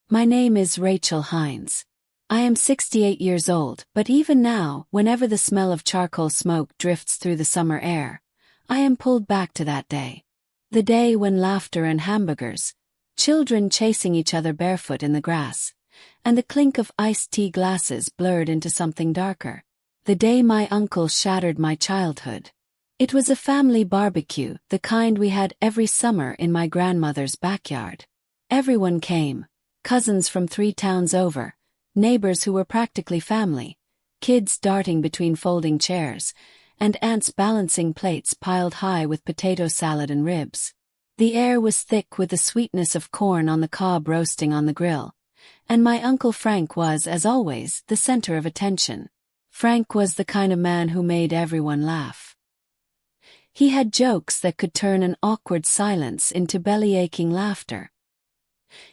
My name is Rachel Hines. I am 68 years old, but even now, whenever the smell of charcoal smoke drifts through the summer air, I am pulled back to that day. The day when laughter and hamburgers, children chasing each other barefoot in the grass, and the clink of iced tea glasses blurred into something darker. The day my uncle shattered my childhood. It was a family barbecue, the kind we had every summer in my grandmother's backyard. Everyone came, cousins from 3 towns over, neighbors who were practically family, kids darting between folding chairs, and aunts balancing plates piled high with potato salad and ribs. The air was thick with the sweetness of corn on the cob roasting on the grill, and my Uncle Frank was, as always, the center of attention. Frank was the kind of man who made everyone laugh. He had jokes that could turn an awkward silence into belly-aching laughter.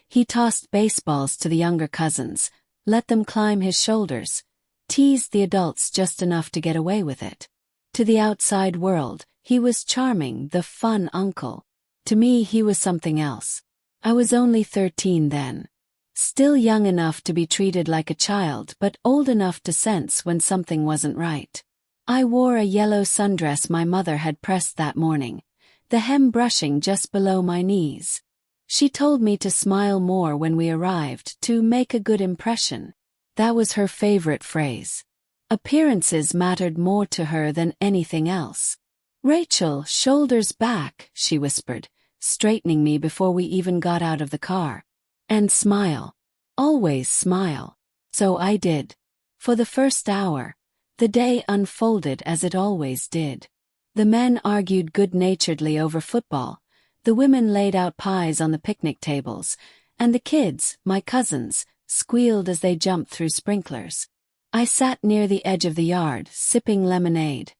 He tossed baseballs to the younger cousins, let them climb his shoulders, teased the adults just enough to get away with it. To the outside world, he was charming, the fun uncle. To me, he was something else. I was only 13 then. Still young enough to be treated like a child, but old enough to sense when something wasn't right. I wore a yellow sundress my mother had pressed that morning, the hem brushing just below my knees. She told me to smile more when we arrived, to make a good impression. That was her favorite phrase. Appearances mattered more to her than anything else. "Rachel, shoulders back," she whispered, straightening me before we even got out of the car. "And smile. Always smile." So I did. For the first hour, the day unfolded as it always did. The men argued good-naturedly over football, the women laid out pies on the picnic tables, and the kids, my cousins, squealed as they jumped through sprinklers. I sat near the edge of the yard, sipping lemonade,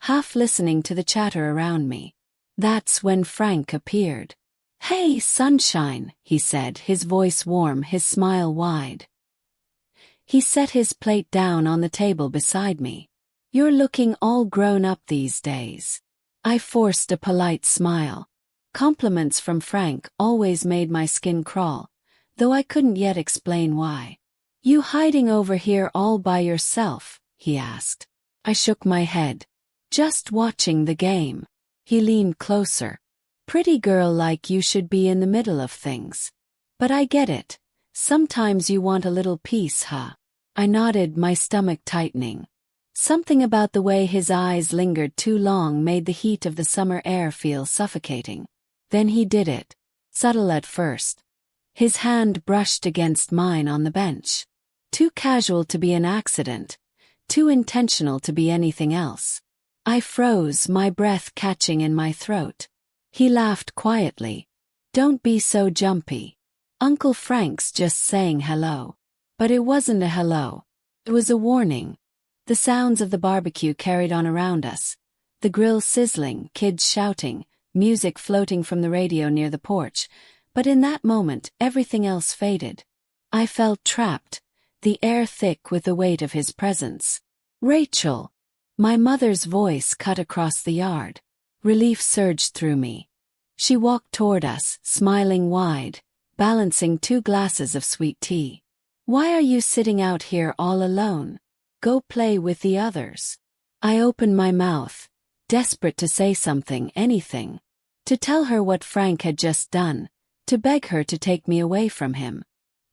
half listening to the chatter around me. That's when Frank appeared. "Hey, sunshine," he said, his voice warm, his smile wide. He set his plate down on the table beside me. "You're looking all grown up these days." I forced a polite smile. Compliments from Frank always made my skin crawl, though I couldn't yet explain why. "You hiding over here all by yourself?" he asked. I shook my head. "Just watching the game." He leaned closer. "Pretty girl like you should be in the middle of things. But I get it. Sometimes you want a little peace, huh?" I nodded, my stomach tightening. Something about the way his eyes lingered too long made the heat of the summer air feel suffocating. Then he did it. Subtle at first. His hand brushed against mine on the bench. Too casual to be an accident. Too intentional to be anything else. I froze, my breath catching in my throat. He laughed quietly. "Don't be so jumpy. Uncle Frank's just saying hello." But it wasn't a hello. It was a warning. The sounds of the barbecue carried on around us. The grill sizzling, kids shouting, music floating from the radio near the porch. But in that moment, everything else faded. I felt trapped, the air thick with the weight of his presence. "Rachel!" My mother's voice cut across the yard. Relief surged through me. She walked toward us, smiling wide, balancing 2 glasses of sweet tea. "Why are you sitting out here all alone? Go play with the others." I opened my mouth, desperate to say something, anything. To tell her what Frank had just done, to beg her to take me away from him.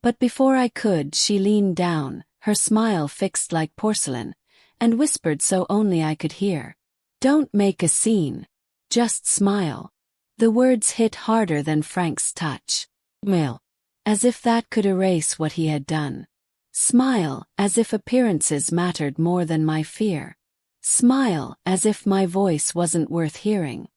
But before I could, she leaned down, her smile fixed like porcelain, and whispered so only I could hear. "Don't make a scene. Just smile." The words hit harder than Frank's touch. "Smile." As if that could erase what he had done. Smile, as if appearances mattered more than my fear. Smile, as if my voice wasn't worth hearing.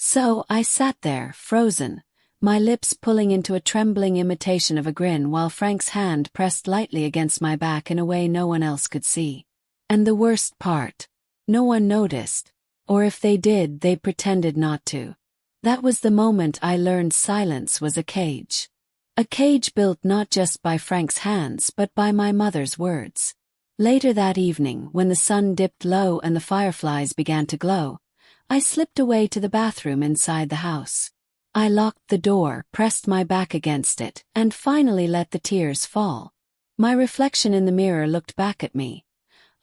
So I sat there, frozen, my lips pulling into a trembling imitation of a grin while Frank's hand pressed lightly against my back in a way no one else could see. And the worst part, no one noticed. Or if they did, they pretended not to. That was the moment I learned silence was a cage. A cage built not just by Frank's hands but by my mother's words. Later that evening, when the sun dipped low and the fireflies began to glow, I slipped away to the bathroom inside the house. I locked the door, pressed my back against it, and finally let the tears fall. My reflection in the mirror looked back at me.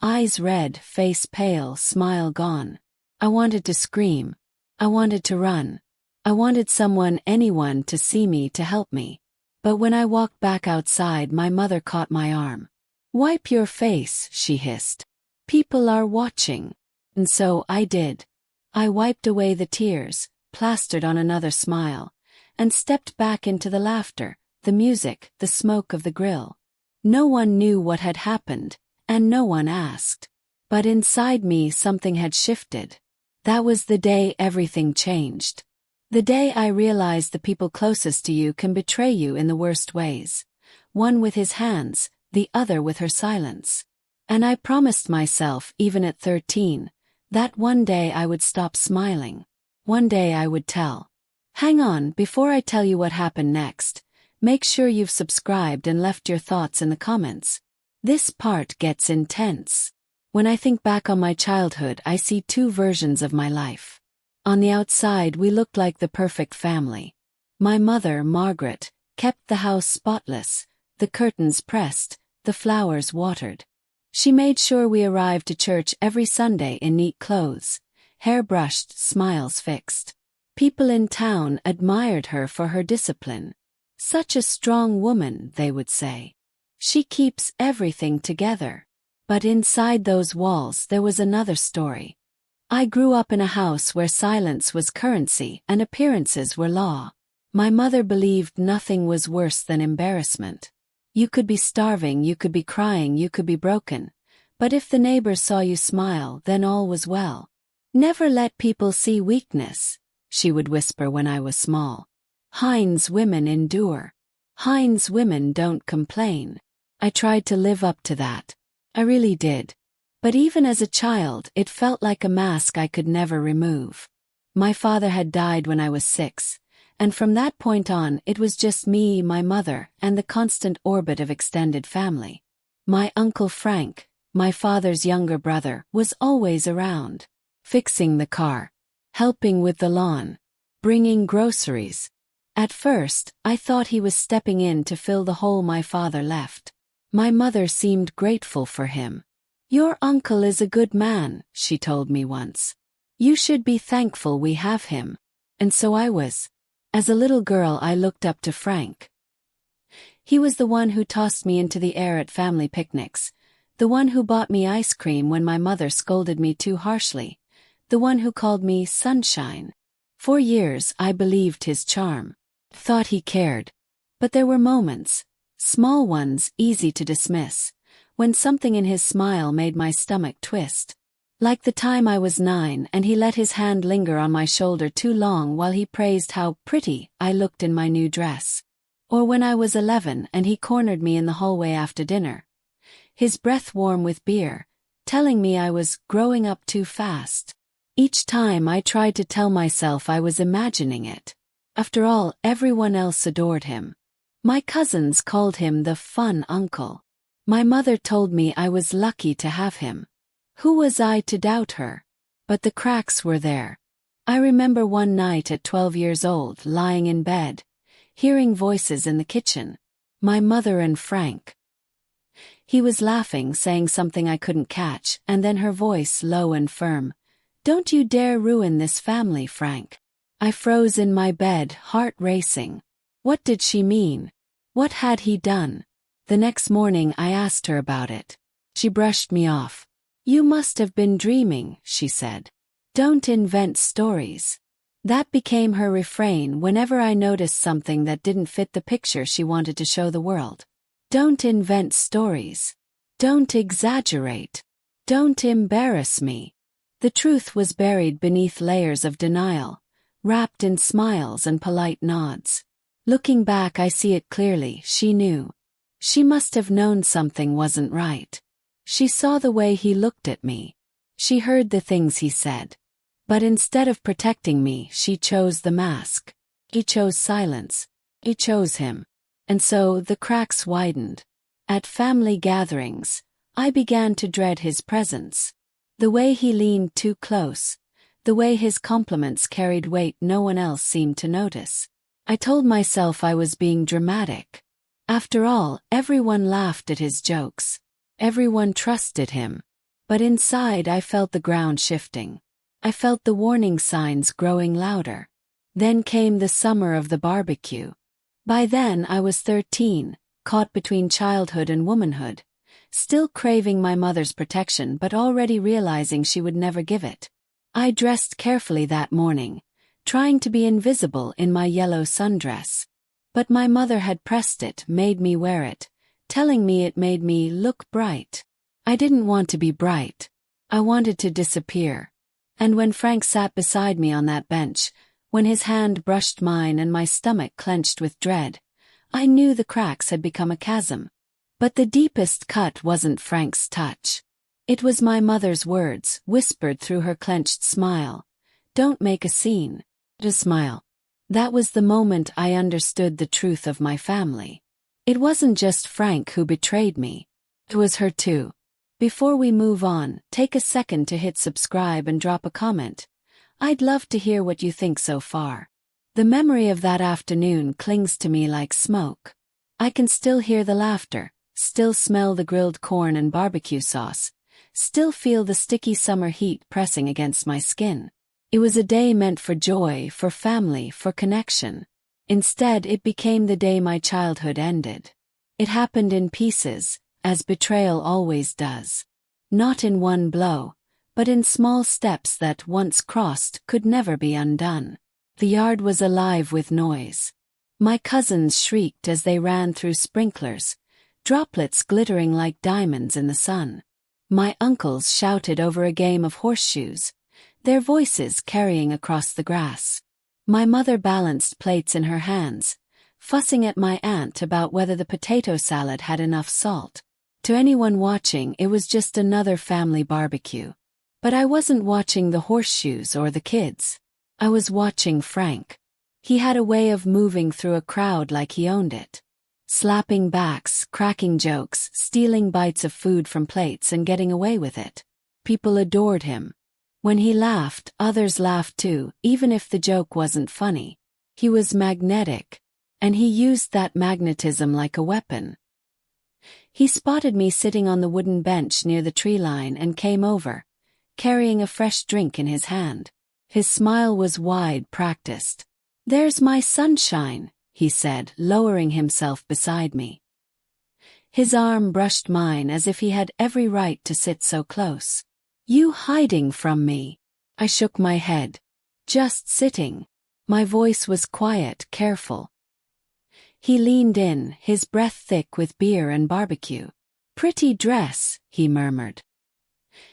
Eyes red, face pale, smile gone. I wanted to scream. I wanted to run. I wanted someone, anyone, to see me, to help me. But when I walked back outside, my mother caught my arm. "Wipe your face," she hissed. "People are watching." And so I did. I wiped away the tears, plastered on another smile, and stepped back into the laughter, the music, the smoke of the grill. No one knew what had happened, and no one asked. But inside me something had shifted. That was the day everything changed. The day I realized the people closest to you can betray you in the worst ways. One with his hands, the other with her silence. And I promised myself, even at 13, that one day I would stop smiling. One day I would tell. Hang on, before I tell you what happened next, make sure you've subscribed and left your thoughts in the comments. This part gets intense. When I think back on my childhood, I see two versions of my life. On the outside, we looked like the perfect family. My mother, Margaret, kept the house spotless, the curtains pressed, the flowers watered. She made sure we arrived to church every Sunday in neat clothes, hair brushed, smiles fixed. People in town admired her for her discipline. "Such a strong woman," they would say. "She keeps everything together." But inside those walls there was another story. I grew up in a house where silence was currency and appearances were law. My mother believed nothing was worse than embarrassment. You could be starving, you could be crying, you could be broken. But if the neighbors saw you smile, then all was well. "Never let people see weakness," she would whisper when I was small. "Hines women endure. Hines women don't complain." I tried to live up to that. I really did. But even as a child, it felt like a mask I could never remove. My father had died when I was 6, and from that point on it was just me, my mother, and the constant orbit of extended family. My Uncle Frank, my father's younger brother, was always around, fixing the car, helping with the lawn, bringing groceries. At first, I thought he was stepping in to fill the hole my father left. My mother seemed grateful for him. "Your uncle is a good man," she told me once. "You should be thankful we have him." And so I was. As a little girl, I looked up to Frank. He was the one who tossed me into the air at family picnics, the one who bought me ice cream when my mother scolded me too harshly, the one who called me sunshine. For years I believed his charm, thought he cared. But there were moments, small ones, easy to dismiss, when something in his smile made my stomach twist. Like the time I was 9 and he let his hand linger on my shoulder too long while he praised how pretty I looked in my new dress. Or when I was 11 and he cornered me in the hallway after dinner, his breath warm with beer, telling me I was growing up too fast. Each time I tried to tell myself I was imagining it. After all, everyone else adored him. My cousins called him the fun uncle. My mother told me I was lucky to have him. Who was I to doubt her? But the cracks were there. I remember one night at 12 years old, lying in bed, hearing voices in the kitchen. My mother and Frank. He was laughing, saying something I couldn't catch, and then her voice, low and firm. "Don't you dare ruin this family, Frank." I froze in my bed, heart racing. What did she mean? What had he done? The next morning I asked her about it. She brushed me off. "You must have been dreaming," she said. "Don't invent stories." That became her refrain whenever I noticed something that didn't fit the picture she wanted to show the world. Don't invent stories. Don't exaggerate. Don't embarrass me. The truth was buried beneath layers of denial, wrapped in smiles and polite nods. Looking back, I see it clearly. She knew. She must have known something wasn't right. She saw the way he looked at me. She heard the things he said. But instead of protecting me, she chose the mask. He chose silence. He chose him. And so the cracks widened. At family gatherings, I began to dread his presence. The way he leaned too close. The way his compliments carried weight no one else seemed to notice. I told myself I was being dramatic. After all, everyone laughed at his jokes. Everyone trusted him. But inside I felt the ground shifting. I felt the warning signs growing louder. Then came the summer of the barbecue. By then I was 13, caught between childhood and womanhood, still craving my mother's protection but already realizing she would never give it. I dressed carefully that morning, trying to be invisible in my yellow sundress. But my mother had pressed it, made me wear it, telling me it made me look bright. I didn't want to be bright. I wanted to disappear. And when Frank sat beside me on that bench, when his hand brushed mine and my stomach clenched with dread, I knew the cracks had become a chasm. But the deepest cut wasn't Frank's touch. It was my mother's words, whispered through her clenched smile. "Don't make a scene." Just smile. That was the moment I understood the truth of my family. It wasn't just Frank who betrayed me. It was her too. Before we move on, take a second to hit subscribe and drop a comment. I'd love to hear what you think so far. The memory of that afternoon clings to me like smoke. I can still hear the laughter, still smell the grilled corn and barbecue sauce, still feel the sticky summer heat pressing against my skin. It was a day meant for joy, for family, for connection. Instead, it became the day my childhood ended. It happened in pieces, as betrayal always does. Not in one blow, but in small steps that, once crossed, could never be undone. The yard was alive with noise. My cousins shrieked as they ran through sprinklers, droplets glittering like diamonds in the sun. My uncles shouted over a game of horseshoes, their voices carrying across the grass. My mother balanced plates in her hands, fussing at my aunt about whether the potato salad had enough salt. To anyone watching, it was just another family barbecue. But I wasn't watching the horseshoes or the kids. I was watching Frank. He had a way of moving through a crowd like he owned it. Slapping backs, cracking jokes, stealing bites of food from plates and getting away with it. People adored him. When he laughed, others laughed too, even if the joke wasn't funny. He was magnetic. And he used that magnetism like a weapon. He spotted me sitting on the wooden bench near the tree line and came over, carrying a fresh drink in his hand. His smile was wide, practiced. "There's my sunshine," he said, lowering himself beside me. His arm brushed mine as if he had every right to sit so close. "You hiding from me?" I shook my head. "Just sitting." My voice was quiet, careful. He leaned in, his breath thick with beer and barbecue. "Pretty dress," he murmured.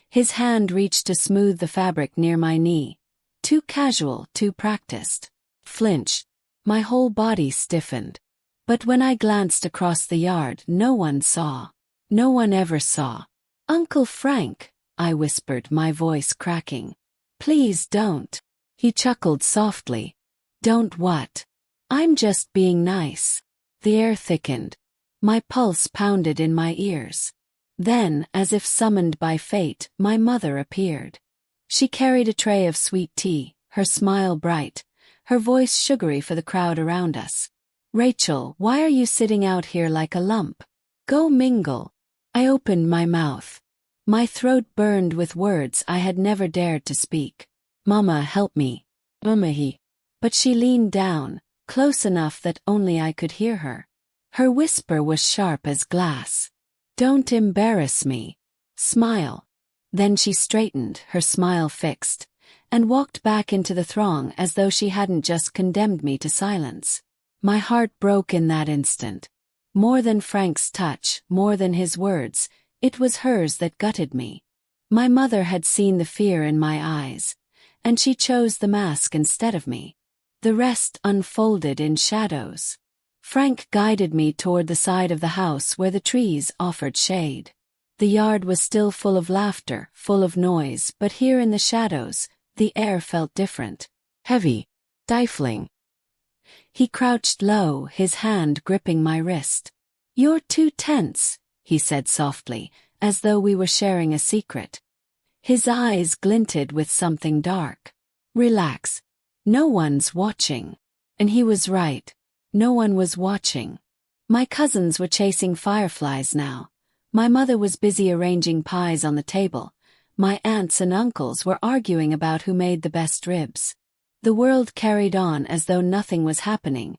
His hand reached to smooth the fabric near my knee. Too casual, too practiced. Flinch. My whole body stiffened. But when I glanced across the yard, no one saw. No one ever saw. "Uncle Frank," I whispered, my voice cracking. "Please don't." He chuckled softly. "Don't what?" "I'm just being nice." The air thickened. My pulse pounded in my ears. Then, as if summoned by fate, my mother appeared. She carried a tray of sweet tea, her smile bright, her voice sugary for the crowd around us. "Rachel, why are you sitting out here like a lump? Go mingle." I opened my mouth. My throat burned with words I had never dared to speak. "Mama, help me." "Mama." But she leaned down, close enough that only I could hear her. Her whisper was sharp as glass. "Don't embarrass me. Smile." Then she straightened, her smile fixed, and walked back into the throng as though she hadn't just condemned me to silence. My heart broke in that instant. More than Frank's touch, more than his words, it was hers that gutted me. My mother had seen the fear in my eyes, and she chose the mask instead of me. The rest unfolded in shadows. Frank guided me toward the side of the house where the trees offered shade. The yard was still full of laughter, full of noise, but here in the shadows, the air felt different. Heavy. Stifling. He crouched low, his hand gripping my wrist. "You're too tense," he said softly, as though we were sharing a secret. His eyes glinted with something dark. Relax. No one's watching. And he was right. No one was watching. My cousins were chasing fireflies now. My mother was busy arranging pies on the table. My aunts and uncles were arguing about who made the best ribs. The world carried on as though nothing was happening,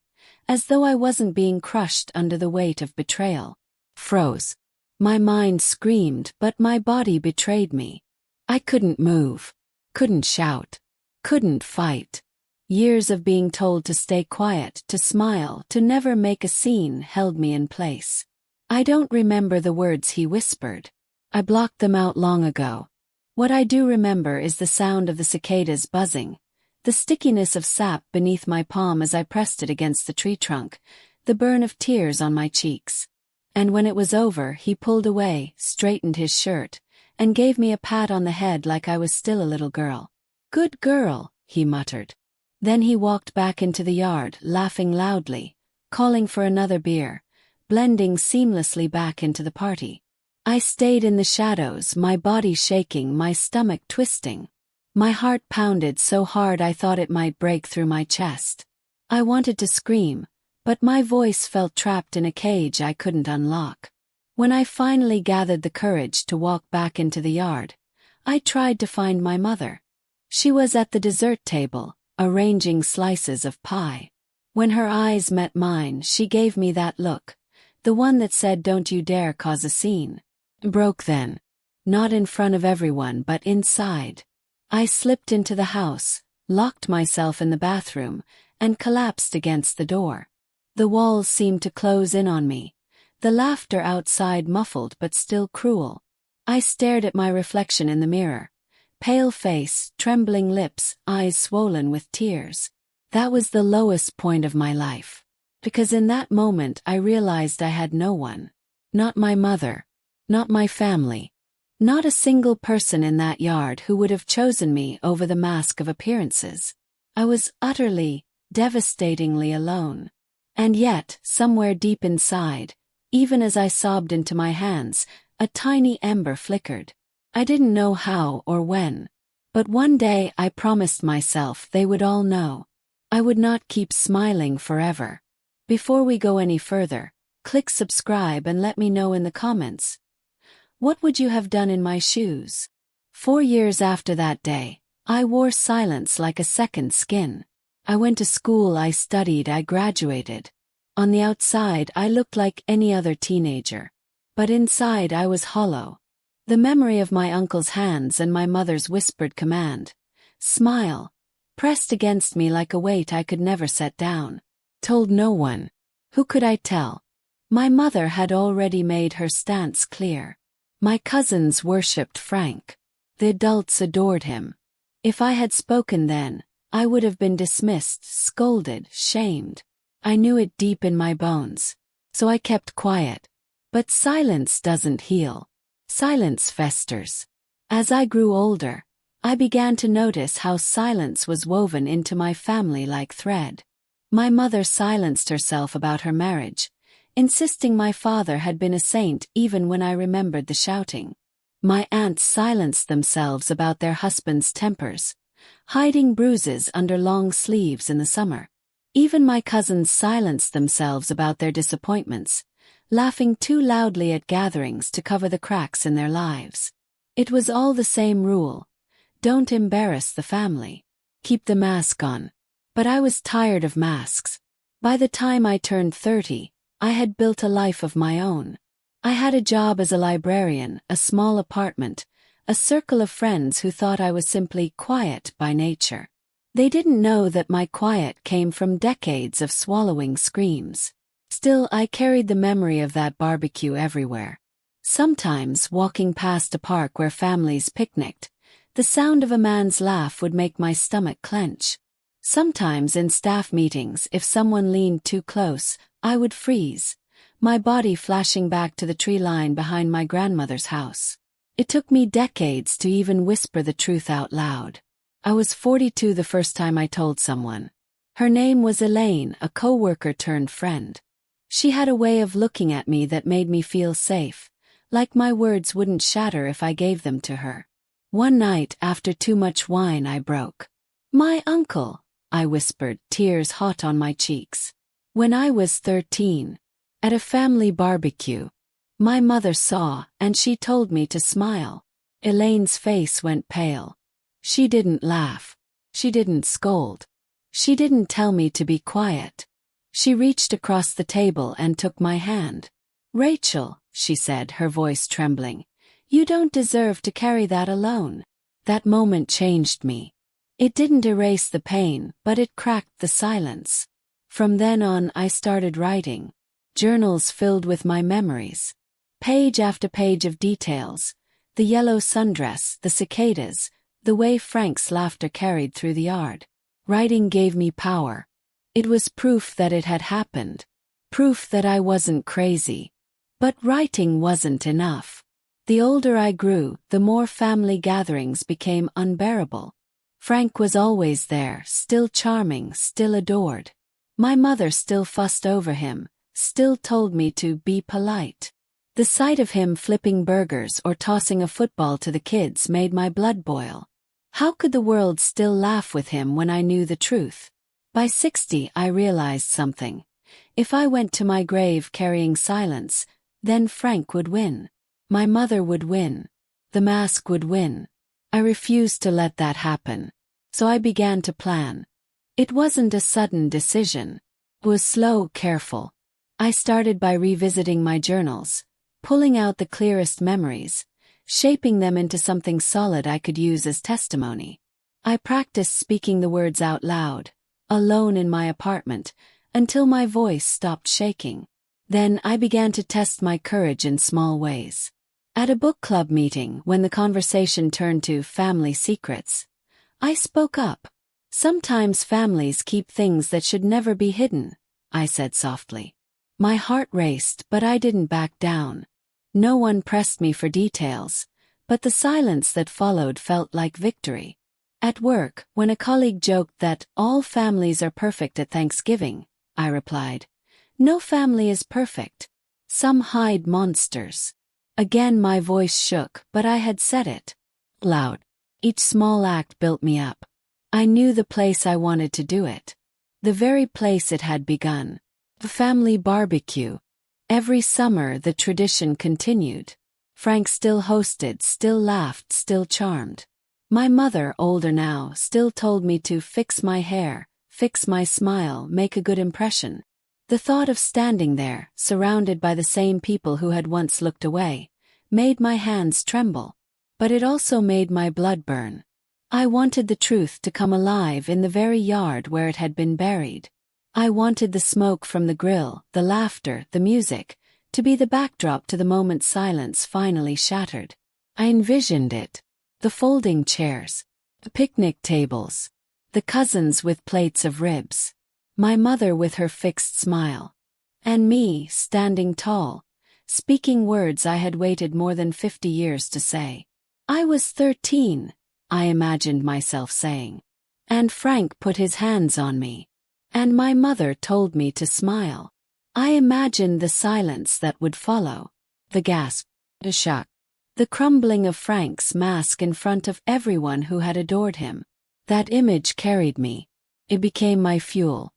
as though I wasn't being crushed under the weight of betrayal. Froze. My mind screamed, but my body betrayed me. I couldn't move, couldn't shout, couldn't fight. Years of being told to stay quiet, to smile, to never make a scene held me in place. I don't remember the words he whispered. I blocked them out long ago. What I do remember is the sound of the cicadas buzzing, the stickiness of sap beneath my palm as I pressed it against the tree trunk, the burn of tears on my cheeks. And when it was over, he pulled away, straightened his shirt, and gave me a pat on the head like I was still a little girl. "Good girl," he muttered. Then he walked back into the yard, laughing loudly, calling for another beer, blending seamlessly back into the party. I stayed in the shadows, my body shaking, my stomach twisting. My heart pounded so hard I thought it might break through my chest. I wanted to scream, but my voice felt trapped in a cage I couldn't unlock. When I finally gathered the courage to walk back into the yard, I tried to find my mother. She was at the dessert table, arranging slices of pie. When her eyes met mine, she gave me that look, the one that said, "Don't you dare cause a scene." Broke then. Not in front of everyone but inside. I slipped into the house, locked myself in the bathroom, and collapsed against the door. The walls seemed to close in on me, the laughter outside muffled but still cruel. I stared at my reflection in the mirror. Pale face, trembling lips, eyes swollen with tears. That was the lowest point of my life. Because in that moment I realized I had no one. Not my mother. Not my family. Not a single person in that yard who would have chosen me over the mask of appearances. I was utterly, devastatingly alone. And yet, somewhere deep inside, even as I sobbed into my hands, a tiny ember flickered. I didn't know how or when. But one day I promised myself they would all know. I would not keep smiling forever. Before we go any further, click subscribe and let me know in the comments. What would you have done in my shoes? 4 years after that day, I wore silence like a second skin. I went to school, I studied, I graduated. On the outside, I looked like any other teenager. But inside, I was hollow. The memory of my uncle's hands and my mother's whispered command, "Smile," pressed against me like a weight I could never set down. Told no one. Who could I tell? My mother had already made her stance clear. My cousins worshipped Frank. The adults adored him. If I had spoken then, I would have been dismissed, scolded, shamed. I knew it deep in my bones. So I kept quiet. But silence doesn't heal. Silence festers. As I grew older, I began to notice how silence was woven into my family like thread. My mother silenced herself about her marriage, insisting my father had been a saint even when I remembered the shouting. My aunts silenced themselves about their husbands' tempers, hiding bruises under long sleeves in the summer. Even my cousins silenced themselves about their disappointments, laughing too loudly at gatherings to cover the cracks in their lives. It was all the same rule. Don't embarrass the family. Keep the mask on. But I was tired of masks. By the time I turned 30, I had built a life of my own. I had a job as a librarian, a small apartment, a circle of friends who thought I was simply quiet by nature. They didn't know that my quiet came from decades of swallowing screams. Still, I carried the memory of that barbecue everywhere. Sometimes, walking past a park where families picnicked, the sound of a man's laugh would make my stomach clench. Sometimes in staff meetings, if someone leaned too close, I would freeze, my body flashing back to the tree line behind my grandmother's house. It took me decades to even whisper the truth out loud. I was 42 the first time I told someone. Her name was Elaine, a coworker turned friend. She had a way of looking at me that made me feel safe, like my words wouldn't shatter if I gave them to her. One night after too much wine I broke. My uncle, I whispered, tears hot on my cheeks. When I was 13, at a family barbecue, my mother saw and she told me to smile. Elaine's face went pale. She didn't laugh. She didn't scold. She didn't tell me to be quiet. She reached across the table and took my hand. Rachel, she said, her voice trembling, you don't deserve to carry that alone. That moment changed me. It didn't erase the pain, but it cracked the silence. From then on I started writing. Journals filled with my memories. Page after page of details. The yellow sundress, the cicadas, the way Frank's laughter carried through the yard. Writing gave me power. It was proof that it had happened. Proof that I wasn't crazy. But writing wasn't enough. The older I grew, the more family gatherings became unbearable. Frank was always there, still charming, still adored. My mother still fussed over him, still told me to be polite. The sight of him flipping burgers or tossing a football to the kids made my blood boil. How could the world still laugh with him when I knew the truth? By 60 I realized something. If I went to my grave carrying silence, then Frank would win. My mother would win. The mask would win. I refused to let that happen. So I began to plan. It wasn't a sudden decision. It was slow, careful. I started by revisiting my journals, pulling out the clearest memories, shaping them into something solid I could use as testimony. I practiced speaking the words out loud, alone in my apartment, until my voice stopped shaking. Then I began to test my courage in small ways. At a book club meeting, when the conversation turned to family secrets, I spoke up. Sometimes families keep things that should never be hidden, I said softly. My heart raced, but I didn't back down. No one pressed me for details, but the silence that followed felt like victory. At work, when a colleague joked that all families are perfect at Thanksgiving, I replied, no family is perfect. Some hide monsters. Again my voice shook, but I had said it. Loud. Each small act built me up. I knew the place I wanted to do it. The very place it had begun. The family barbecue. Every summer the tradition continued. Frank still hosted, still laughed, still charmed. My mother, older now, still told me to fix my hair, fix my smile, make a good impression. The thought of standing there, surrounded by the same people who had once looked away, made my hands tremble. But it also made my blood burn. I wanted the truth to come alive in the very yard where it had been buried. I wanted the smoke from the grill, the laughter, the music, to be the backdrop to the moment silence finally shattered. I envisioned it. The folding chairs, the picnic tables, the cousins with plates of ribs, my mother with her fixed smile, and me standing tall, speaking words I had waited more than 50 years to say. I was 13, I imagined myself saying. And Frank put his hands on me. And my mother told me to smile. I imagined the silence that would follow. The gasp, the shock, the crumbling of Frank's mask in front of everyone who had adored him. That image carried me. It became my fuel.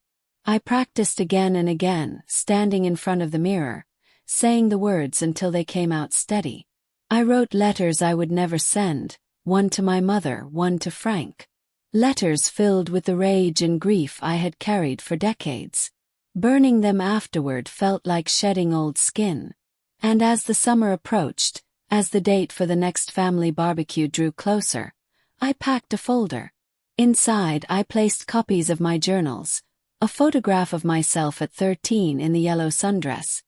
I practiced again and again, standing in front of the mirror, saying the words until they came out steady. I wrote letters I would never send, one to my mother, one to Frank. Letters filled with the rage and grief I had carried for decades. Burning them afterward felt like shedding old skin. And as the summer approached, as the date for the next family barbecue drew closer, I packed a folder. Inside I placed copies of my journals, a photograph of myself at 13 in the yellow sundress,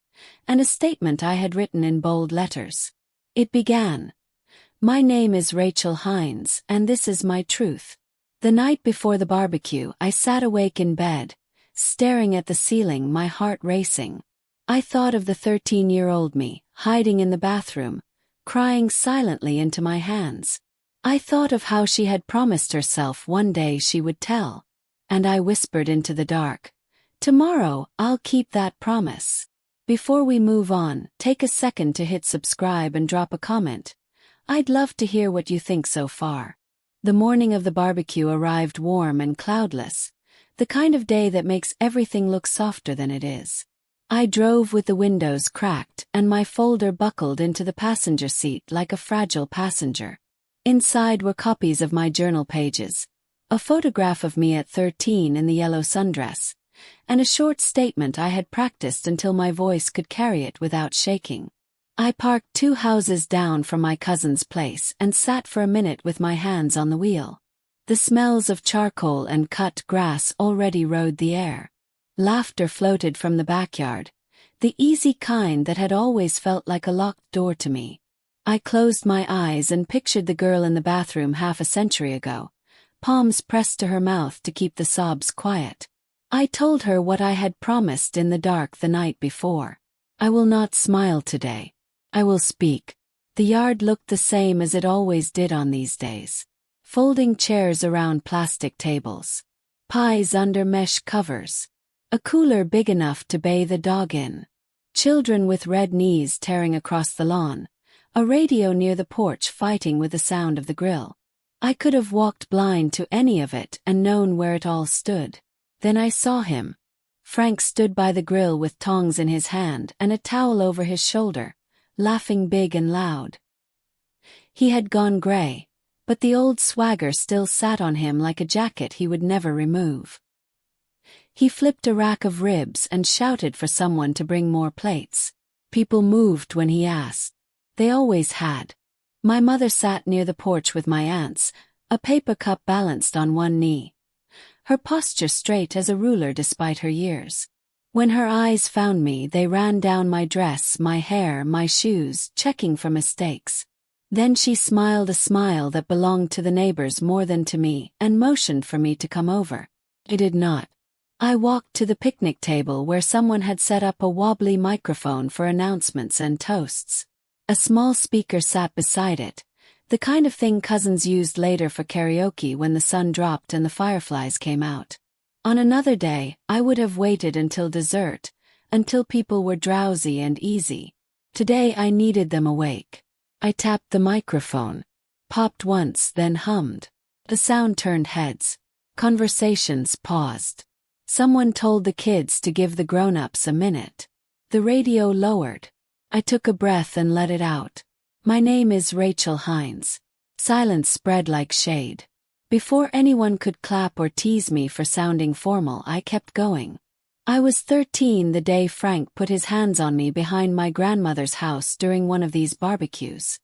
and a statement I had written in bold letters. It began, "My name is Rachel Hines, and this is my truth." The night before the barbecue, I sat awake in bed, staring at the ceiling, my heart racing. I thought of the 13-year-old me, hiding in the bathroom, crying silently into my hands. I thought of how she had promised herself one day she would tell. And I whispered into the dark, "Tomorrow, I'll keep that promise." Before we move on, take a second to hit subscribe and drop a comment. I'd love to hear what you think so far. The morning of the barbecue arrived warm and cloudless, the kind of day that makes everything look softer than it is. I drove with the windows cracked and my folder buckled into the passenger seat like a fragile passenger. Inside were copies of my journal pages, a photograph of me at 13 in the yellow sundress, and a short statement I had practiced until my voice could carry it without shaking. I parked 2 houses down from my cousin's place and sat for a minute with my hands on the wheel. The smells of charcoal and cut grass already rode the air. Laughter floated from the backyard, the easy kind that had always felt like a locked door to me. I closed my eyes and pictured the girl in the bathroom half a century ago, palms pressed to her mouth to keep the sobs quiet. I told her what I had promised in the dark the night before. I will not smile today. I will speak. The yard looked the same as it always did on these days. Folding chairs around plastic tables. Pies under mesh covers. A cooler big enough to bathe a dog in. Children with red knees tearing across the lawn. A radio near the porch fighting with the sound of the grill. I could have walked blind to any of it and known where it all stood. Then I saw him. Frank stood by the grill with tongs in his hand and a towel over his shoulder, laughing big and loud. He had gone gray, but the old swagger still sat on him like a jacket he would never remove. He flipped a rack of ribs and shouted for someone to bring more plates. People moved when he asked. They always had. My mother sat near the porch with my aunts, a paper cup balanced on one knee. Her posture straight as a ruler despite her years. When her eyes found me, they ran down my dress, my hair, my shoes, checking for mistakes. Then she smiled a smile that belonged to the neighbors more than to me and motioned for me to come over. I did not. I walked to the picnic table where someone had set up a wobbly microphone for announcements and toasts. A small speaker sat beside it, the kind of thing cousins used later for karaoke when the sun dropped and the fireflies came out. On another day, I would have waited until dessert, until people were drowsy and easy. Today I needed them awake. I tapped the microphone, popped once, then hummed. The sound turned heads. Conversations paused. Someone told the kids to give the grown-ups a minute. The radio lowered. I took a breath and let it out. My name is Rachel Hines. Silence spread like shade. Before anyone could clap or tease me for sounding formal, I kept going. I was 13 the day Frank put his hands on me behind my grandmother's house during one of these barbecues.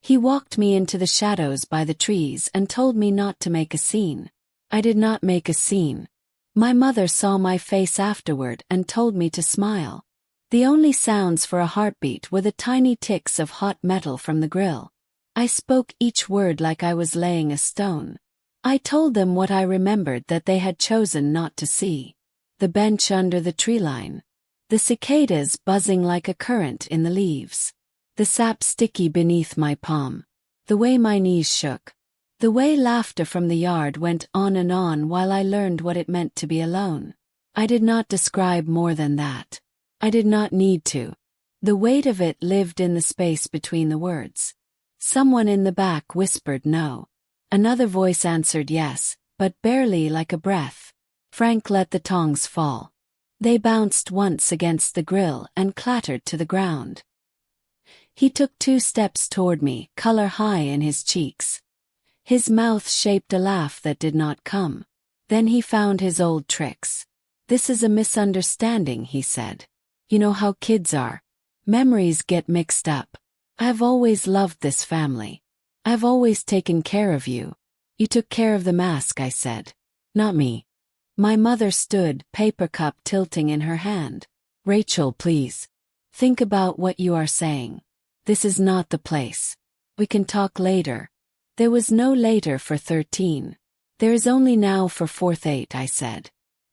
He walked me into the shadows by the trees and told me not to make a scene. I did not make a scene. My mother saw my face afterward and told me to smile. The only sounds for a heartbeat were the tiny ticks of hot metal from the grill. I spoke each word like I was laying a stone. I told them what I remembered that they had chosen not to see. The bench under the tree line. The cicadas buzzing like a current in the leaves. The sap sticky beneath my palm. The way my knees shook. The way laughter from the yard went on and on while I learned what it meant to be alone. I did not describe more than that. I did not need to. The weight of it lived in the space between the words. Someone in the back whispered no. Another voice answered yes, but barely, like a breath. Frank let the tongs fall. They bounced once against the grill and clattered to the ground. He took 2 steps toward me, color high in his cheeks. His mouth shaped a laugh that did not come. Then he found his old tricks. "This is a misunderstanding," he said. "You know how kids are. Memories get mixed up. I've always loved this family. I've always taken care of you." "You took care of the mask," I said. "Not me." My mother stood, paper cup tilting in her hand. "Rachel, please. Think about what you are saying. This is not the place. We can talk later." There was no later for 13. There is only now for 4th 8, I said.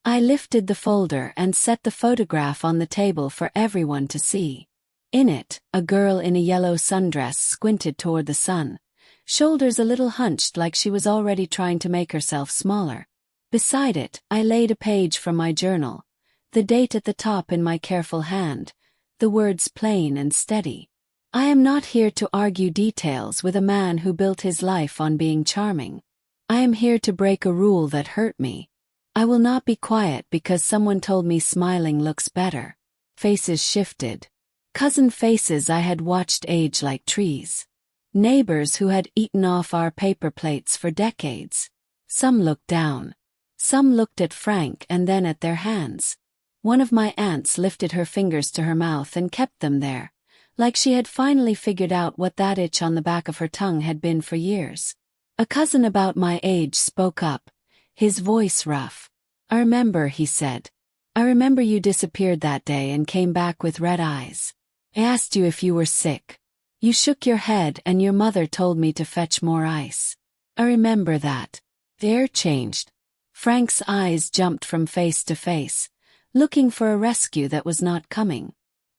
I lifted the folder and set the photograph on the table for everyone to see. In it, a girl in a yellow sundress squinted toward the sun, shoulders a little hunched like she was already trying to make herself smaller. Beside it, I laid a page from my journal, the date at the top in my careful hand, the words plain and steady. I am not here to argue details with a man who built his life on being charming. I am here to break a rule that hurt me. I will not be quiet because someone told me smiling looks better. Faces shifted. Cousin faces I had watched age like trees. Neighbors who had eaten off our paper plates for decades. Some looked down. Some looked at Frank and then at their hands. One of my aunts lifted her fingers to her mouth and kept them there, like she had finally figured out what that itch on the back of her tongue had been for years. A cousin about my age spoke up, his voice rough. I remember, he said. I remember you disappeared that day and came back with red eyes. I asked you if you were sick. You shook your head and your mother told me to fetch more ice. I remember that. The air changed. Frank's eyes jumped from face to face, looking for a rescue that was not coming.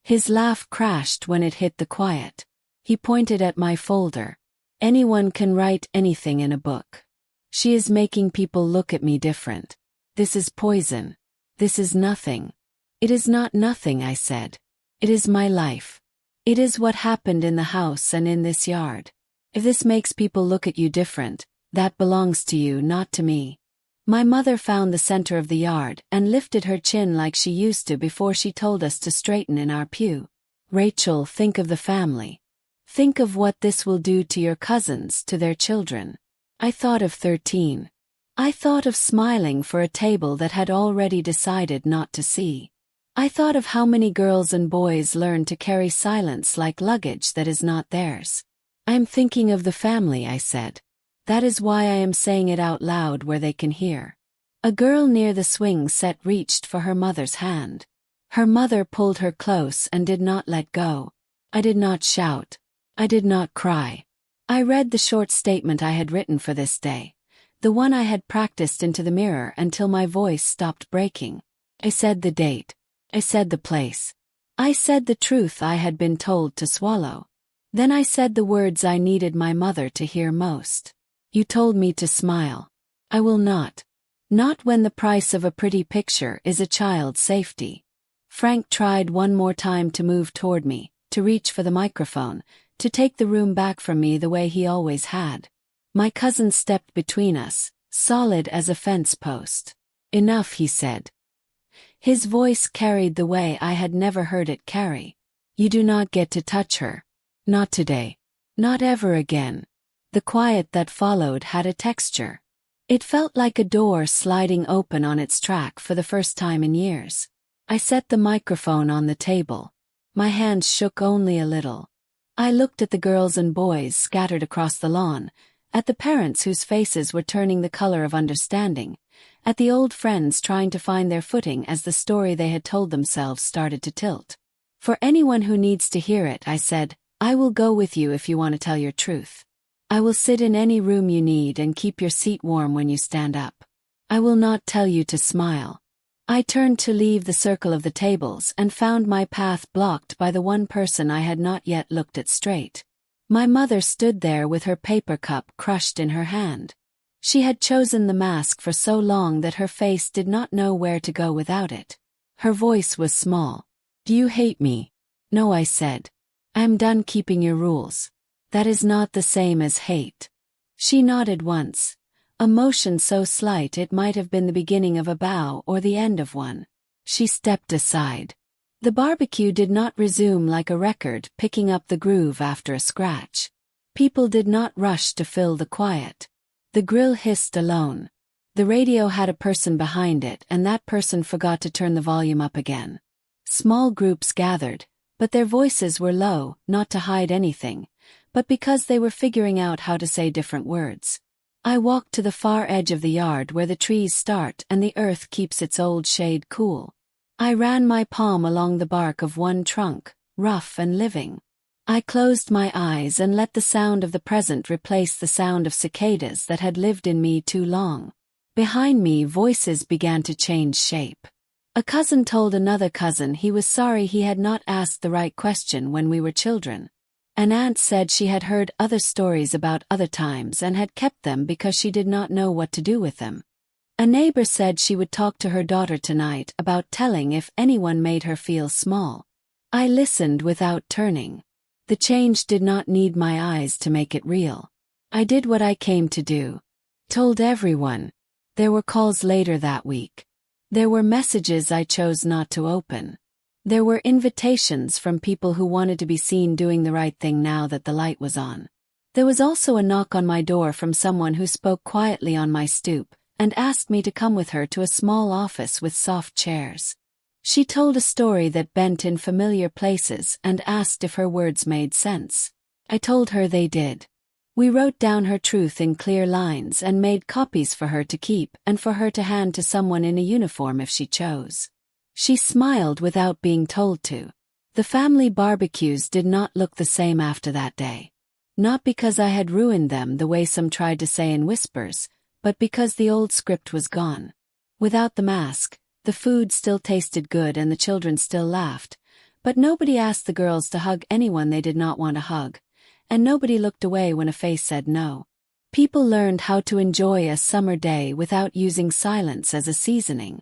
His laugh crashed when it hit the quiet. He pointed at my folder. Anyone can write anything in a book. She is making people look at me different. This is poison. This is nothing. It is not nothing, I said. It is my life. It is what happened in the house and in this yard. If this makes people look at you different, that belongs to you, not to me. My mother found the center of the yard and lifted her chin like she used to before she told us to straighten in our pew. Rachel, think of the family. Think of what this will do to your cousins, to their children. I thought of 13. I thought of smiling for a table that had already decided not to see. I thought of how many girls and boys learn to carry silence like luggage that is not theirs. I am thinking of the family, I said. That is why I am saying it out loud where they can hear. A girl near the swing set reached for her mother's hand. Her mother pulled her close and did not let go. I did not shout. I did not cry. I read the short statement I had written for this day, the one I had practiced into the mirror until my voice stopped breaking. I said the date. I said the place. I said the truth I had been told to swallow. Then I said the words I needed my mother to hear most. You told me to smile. I will not. Not when the price of a pretty picture is a child's safety. Frank tried one more time to move toward me, to reach for the microphone, to take the room back from me the way he always had. My cousin stepped between us, solid as a fence post. Enough, he said. His voice carried the way I had never heard it carry. You do not get to touch her. Not today. Not ever again. The quiet that followed had a texture. It felt like a door sliding open on its track for the first time in years. I set the microphone on the table. My hands shook only a little. I looked at the girls and boys scattered across the lawn, at the parents whose faces were turning the color of understanding, at the old friends trying to find their footing as the story they had told themselves started to tilt. For anyone who needs to hear it, I said, I will go with you if you want to tell your truth. I will sit in any room you need and keep your seat warm when you stand up. I will not tell you to smile. I turned to leave the circle of the tables and found my path blocked by the one person I had not yet looked at straight. My mother stood there with her paper cup crushed in her hand. She had chosen the mask for so long that her face did not know where to go without it. Her voice was small. Do you hate me? No, I said. I am done keeping your rules. That is not the same as hate. She nodded once. A motion so slight it might have been the beginning of a bow or the end of one. She stepped aside. The barbecue did not resume like a record picking up the groove after a scratch. People did not rush to fill the quiet. The grill hissed alone. The radio had a person behind it and that person forgot to turn the volume up again. Small groups gathered, but their voices were low, not to hide anything, but because they were figuring out how to say different words. I walked to the far edge of the yard where the trees start and the earth keeps its old shade cool. I ran my palm along the bark of one trunk, rough and living. I closed my eyes and let the sound of the present replace the sound of cicadas that had lived in me too long. Behind me, voices began to change shape. A cousin told another cousin he was sorry he had not asked the right question when we were children. An aunt said she had heard other stories about other times and had kept them because she did not know what to do with them. A neighbor said she would talk to her daughter tonight about telling if anyone made her feel small. I listened without turning. The change did not need my eyes to make it real. I did what I came to do. Told everyone. There were calls later that week. There were messages I chose not to open. There were invitations from people who wanted to be seen doing the right thing now that the light was on. There was also a knock on my door from someone who spoke quietly on my stoop and asked me to come with her to a small office with soft chairs. She told a story that bent in familiar places and asked if her words made sense. I told her they did. We wrote down her truth in clear lines and made copies for her to keep and for her to hand to someone in a uniform if she chose. She smiled without being told to. The family barbecues did not look the same after that day. Not because I had ruined them the way some tried to say in whispers, but because the old script was gone. Without the mask, the food still tasted good and the children still laughed, but nobody asked the girls to hug anyone they did not want to hug, and nobody looked away when a face said no. People learned how to enjoy a summer day without using silence as a seasoning.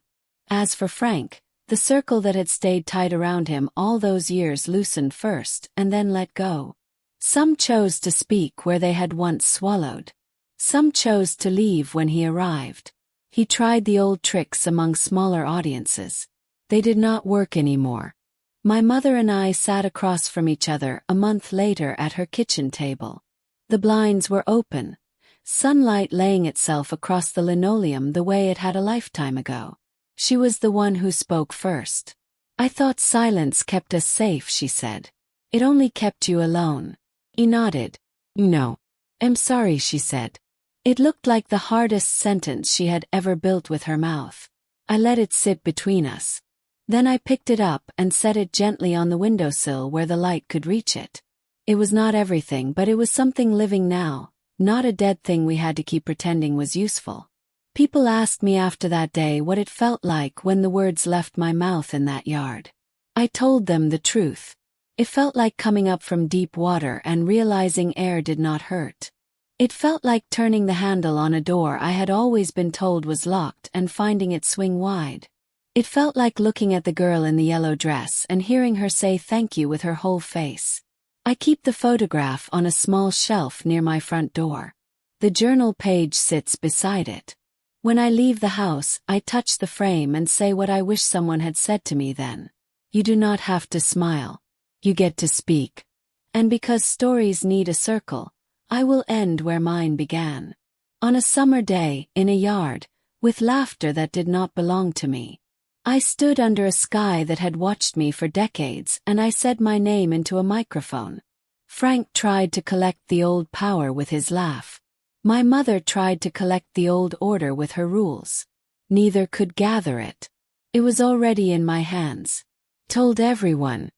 As for Frank, the circle that had stayed tight around him all those years loosened first and then let go. Some chose to speak where they had once swallowed. Some chose to leave when he arrived. He tried the old tricks among smaller audiences. They did not work anymore. My mother and I sat across from each other a month later at her kitchen table. The blinds were open, sunlight laying itself across the linoleum the way it had a lifetime ago. She was the one who spoke first. "I thought silence kept us safe," she said. "It only kept you alone." He nodded. "No. I'm sorry," she said. It looked like the hardest sentence she had ever built with her mouth. I let it sit between us. Then I picked it up and set it gently on the windowsill where the light could reach it. It was not everything, but it was something living now, not a dead thing we had to keep pretending was useful. People asked me after that day what it felt like when the words left my mouth in that yard. I told them the truth. It felt like coming up from deep water and realizing air did not hurt. It felt like turning the handle on a door I had always been told was locked and finding it swing wide. It felt like looking at the girl in the yellow dress and hearing her say thank you with her whole face. I keep the photograph on a small shelf near my front door. The journal page sits beside it. When I leave the house, I touch the frame and say what I wish someone had said to me then. You do not have to smile. You get to speak. And because stories need a circle, I will end where mine began. On a summer day, in a yard, with laughter that did not belong to me. I stood under a sky that had watched me for decades and I said my name into a microphone. Frank tried to collect the old power with his laugh. My mother tried to collect the old order with her rules. Neither could gather it. It was already in my hands. Told everyone.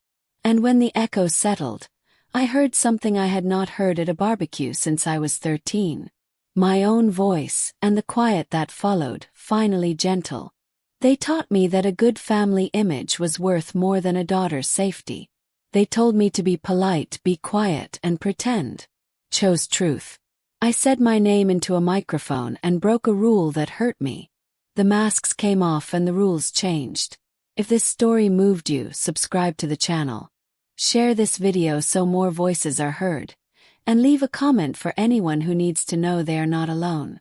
And when the echo settled, I heard something I had not heard at a barbecue since I was 13. My own voice, and the quiet that followed, finally gentle. They taught me that a good family image was worth more than a daughter's safety. They told me to be polite, be quiet, and pretend. Chose truth. I said my name into a microphone and broke a rule that hurt me. The masks came off and the rules changed. If this story moved you, subscribe to the channel. Share this video so more voices are heard. And leave a comment for anyone who needs to know they are not alone.